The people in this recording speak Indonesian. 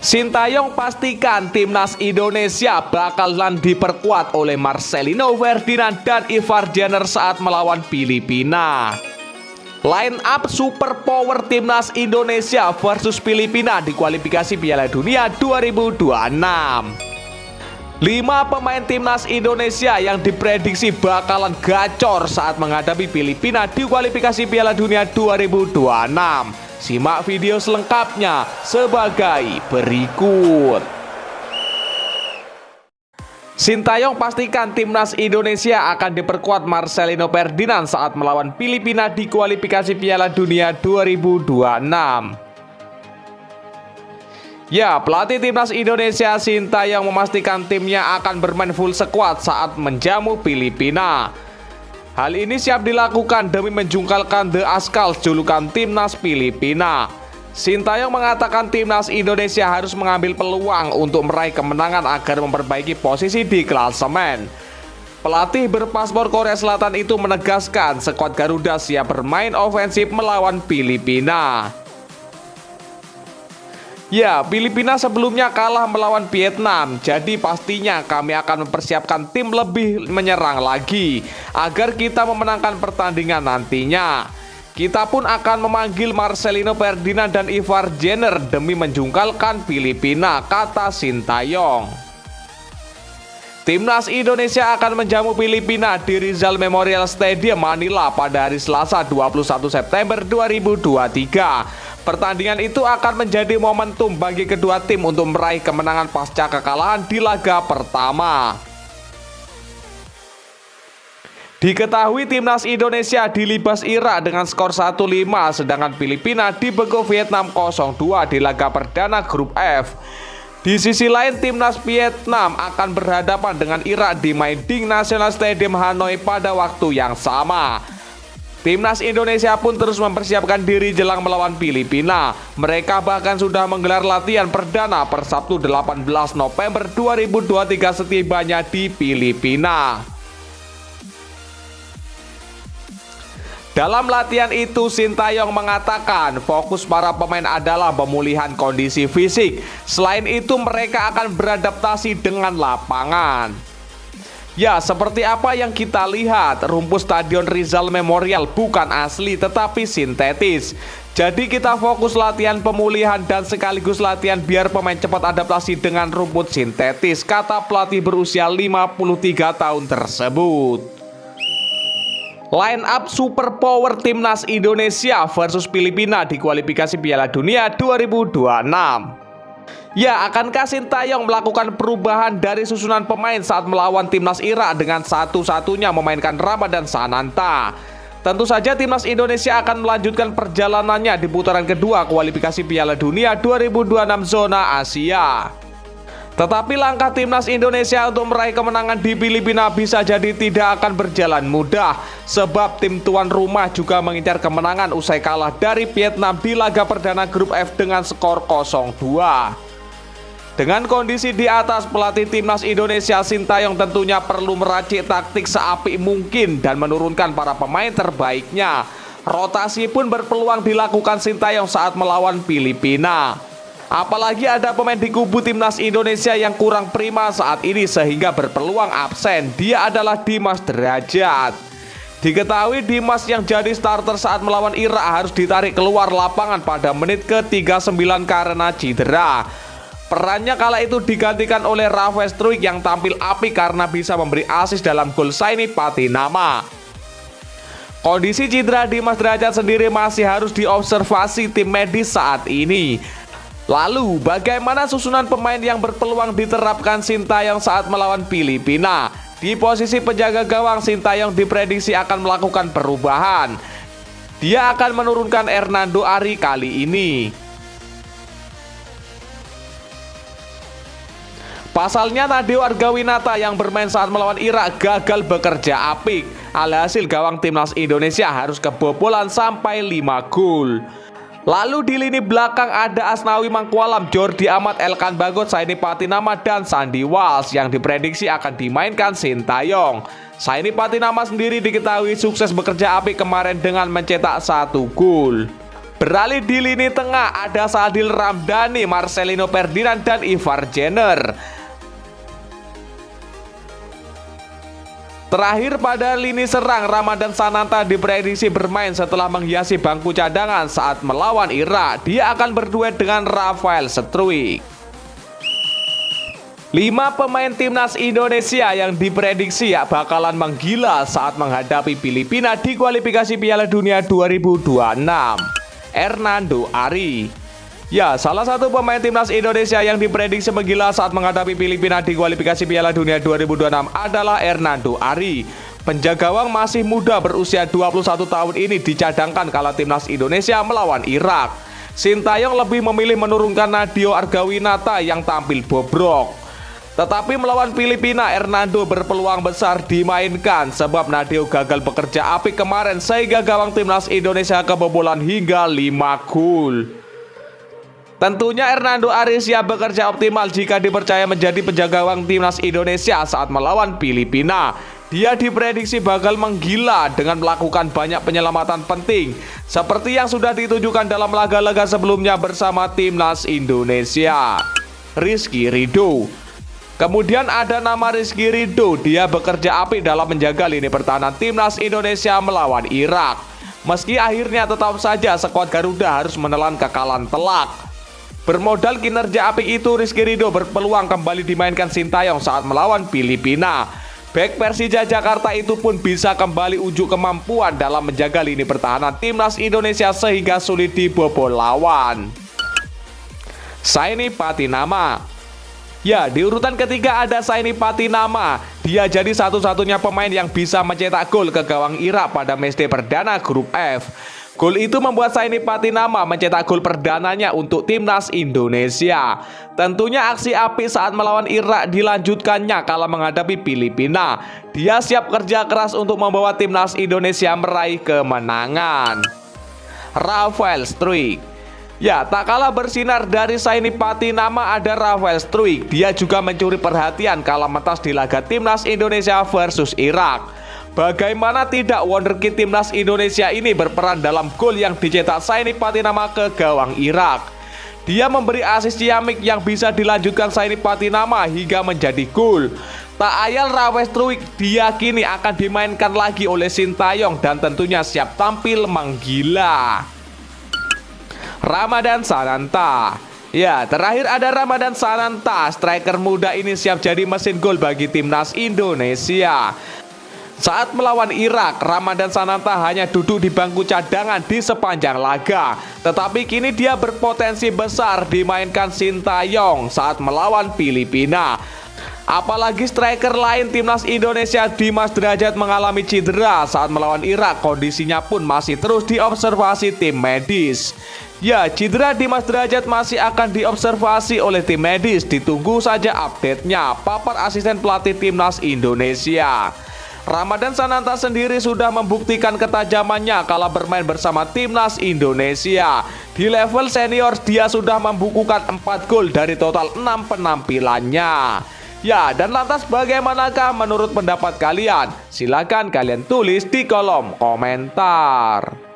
Sintayong pastikan timnas Indonesia bakalan diperkuat oleh Marcelino Ferdinand dan Ivar Jenner saat melawan Filipina. Line up super power timnas Indonesia versus Filipina di kualifikasi Piala Dunia 2026. 5 pemain timnas Indonesia yang diprediksi bakalan gacor saat menghadapi Filipina di kualifikasi Piala Dunia 2026. Simak video selengkapnya sebagai berikut. Sintayong pastikan timnas Indonesia akan diperkuat Marcelino Ferdinand saat melawan Filipina di kualifikasi Piala Dunia 2026. Ya, pelatih timnas Indonesia Sintayong memastikan timnya akan bermain full squad saat menjamu Filipina. Hal ini siap dilakukan demi menjungkalkan The Ascals julukan timnas Filipina. Sintayong mengatakan timnas Indonesia harus mengambil peluang untuk meraih kemenangan agar memperbaiki posisi di klasemen. Pelatih berpaspor Korea Selatan itu menegaskan skuad Garuda siap bermain ofensif melawan Filipina. Ya, Filipina sebelumnya kalah melawan Vietnam, jadi pastinya kami akan mempersiapkan tim lebih menyerang lagi agar kita memenangkan pertandingan nantinya. Kita pun akan memanggil Marcelino Ferdinand dan Ivar Jenner demi menjungkalkan Filipina, kata Sintayong. Timnas Indonesia akan menjamu Filipina di Rizal Memorial Stadium Manila pada hari Selasa 21 September 2023. Pertandingan itu akan menjadi momentum bagi kedua tim untuk meraih kemenangan pasca kekalahan di laga pertama. Diketahui timnas Indonesia dilibas Irak dengan skor 1-5, sedangkan Filipina dibekuk Vietnam 0-2 di laga perdana grup F. Di sisi lain, timnas Vietnam akan berhadapan dengan Irak di Mai Ding National Stadium Hanoi pada waktu yang sama. Timnas Indonesia pun terus mempersiapkan diri jelang melawan Filipina. Mereka bahkan sudah menggelar latihan perdana per Sabtu 18 November 2023 setibanya di Filipina. Dalam latihan itu, Sintayong mengatakan fokus para pemain adalah pemulihan kondisi fisik. Selain itu, mereka akan beradaptasi dengan lapangan. Ya, seperti apa yang kita lihat, rumput Stadion Rizal Memorial bukan asli tetapi sintetis. Jadi kita fokus latihan pemulihan dan sekaligus latihan biar pemain cepat adaptasi dengan rumput sintetis, kata pelatih berusia 53 tahun tersebut. Line up super power timnas Indonesia versus Filipina di kualifikasi Piala Dunia 2026. Ya, akankah Sintayong melakukan perubahan dari susunan pemain saat melawan timnas Irak dengan satu-satunya memainkan Ramadan Sananta? Tentu saja timnas Indonesia akan melanjutkan perjalanannya di putaran kedua kualifikasi Piala Dunia 2026 zona Asia. Tetapi langkah timnas Indonesia untuk meraih kemenangan di Filipina bisa jadi tidak akan berjalan mudah, sebab tim tuan rumah juga mengincar kemenangan usai kalah dari Vietnam di laga perdana grup F dengan skor 0-2. Dengan kondisi di atas, pelatih timnas Indonesia Sintayong tentunya perlu meracik taktik seapik mungkin dan menurunkan para pemain terbaiknya. Rotasi pun berpeluang dilakukan Sintayong saat melawan Filipina. Apalagi ada pemain di kubu timnas Indonesia yang kurang prima saat ini sehingga berpeluang absen. Dia adalah Dimas Derajat. Diketahui Dimas yang jadi starter saat melawan Irak harus ditarik keluar lapangan pada menit ke-39 karena cedera. Perannya kala itu digantikan oleh Rafael Struijk yang tampil apik karena bisa memberi assist dalam gol Saini Patinama. Kondisi cedera Dimas Derajat sendiri masih harus diobservasi tim medis saat ini. Lalu, bagaimana susunan pemain yang berpeluang diterapkan Sintayong saat melawan Filipina? Di posisi penjaga gawang, Sintayong diprediksi akan melakukan perubahan. Dia akan menurunkan Hernando Ari kali ini. Pasalnya Nadeo Argawinata yang bermain saat melawan Irak gagal bekerja apik. Alhasil gawang timnas Indonesia harus kebobolan sampai 5 gol. Lalu di lini belakang ada Asnawi Mangkualam, Jordi Amat, Elkan Bagot, Saini Patinama, dan Sandi Walsh yang diprediksi akan dimainkan Sintayong. Saini Patinama sendiri diketahui sukses bekerja apik kemarin dengan mencetak 1 gol. Beralih di lini tengah ada Sadil Ramdhani, Marcelino Ferdinand, dan Ivar Jenner. Terakhir pada lini serang, Ramadan Sananta diprediksi bermain setelah menghiasi bangku cadangan saat melawan Irak. Dia akan berduet dengan Rafael Struijk. 5 pemain timnas Indonesia yang diprediksi bakalan menggila saat menghadapi Filipina di kualifikasi Piala Dunia 2026. Hernando Ari. Ya, salah satu pemain timnas Indonesia yang diprediksi menggila saat menghadapi Filipina di kualifikasi Piala Dunia 2026 adalah Hernando Ari. Penjaga gawang masih muda berusia 21 tahun ini dicadangkan kala timnas Indonesia melawan Irak. Sintayong lebih memilih menurunkan Nadeo Argawinata yang tampil bobrok. Tetapi melawan Filipina, Hernando berpeluang besar dimainkan sebab Nadeo gagal bekerja apik kemarin sehingga gawang timnas Indonesia kebobolan hingga 5 gol. Tentunya Hernando Ari siap bekerja optimal jika dipercaya menjadi penjaga gawang timnas Indonesia saat melawan Filipina. Dia diprediksi bakal menggila dengan melakukan banyak penyelamatan penting seperti yang sudah ditunjukkan dalam laga-laga sebelumnya bersama timnas Indonesia. Rizky Ridho. Kemudian ada nama Rizky Ridho, dia bekerja apik dalam menjaga lini pertahanan timnas Indonesia melawan Irak. Meski akhirnya tetap saja skuad Garuda harus menelan kekalahan telak. Bermodal kinerja apik itu, Rizky Ridho berpeluang kembali dimainkan Sintayong saat melawan Filipina. Bek Persija Jakarta itu pun bisa kembali unjuk kemampuan dalam menjaga lini pertahanan timnas Indonesia sehingga sulit dibobol lawan. Saini Patinama. Ya, di urutan ketiga ada Saini Patinama. Dia jadi satu-satunya pemain yang bisa mencetak gol ke gawang Irak pada matchday perdana grup F. Gol itu membuat Saini Patinama mencetak gol perdananya untuk timnas Indonesia. Tentunya aksi apik saat melawan Irak dilanjutkannya kala menghadapi Filipina. Dia siap kerja keras untuk membawa timnas Indonesia meraih kemenangan. Rafael Struijk. Ya, tak kalah bersinar dari Saini Patinama ada Rafael Struijk. Dia juga mencuri perhatian kala mentas di laga timnas Indonesia versus Irak. Bagaimana tidak, wonderkid timnas Indonesia ini berperan dalam gol yang dicetak Saini Patinama ke gawang Irak. Dia memberi asis ciamik yang bisa dilanjutkan Saini Patinama hingga menjadi gol. Tak ayal Rafael Struijk diyakini akan dimainkan lagi oleh Sintayong dan tentunya siap tampil menggila. Ramadan Sananta. Ya, terakhir ada Ramadan Sananta. Striker muda ini siap jadi mesin gol bagi timnas Indonesia. Saat melawan Irak, Ramadan Sananta hanya duduk di bangku cadangan di sepanjang laga. Tetapi kini dia berpotensi besar dimainkan Sintayong saat melawan Filipina. Apalagi striker lain timnas Indonesia, Dimas Derajat, mengalami cedera saat melawan Irak. Kondisinya pun masih terus diobservasi tim medis. Ya, cedera Dimas Derajat masih akan diobservasi oleh tim medis. Ditunggu saja update-nya, papar asisten pelatih timnas Indonesia. Ramadan Sananta sendiri sudah membuktikan ketajamannya kala bermain bersama timnas Indonesia. Di level senior dia sudah membukukan 4 gol dari total 6 penampilannya. Ya, dan lantas bagaimanakah menurut pendapat kalian? Silakan kalian tulis di kolom komentar.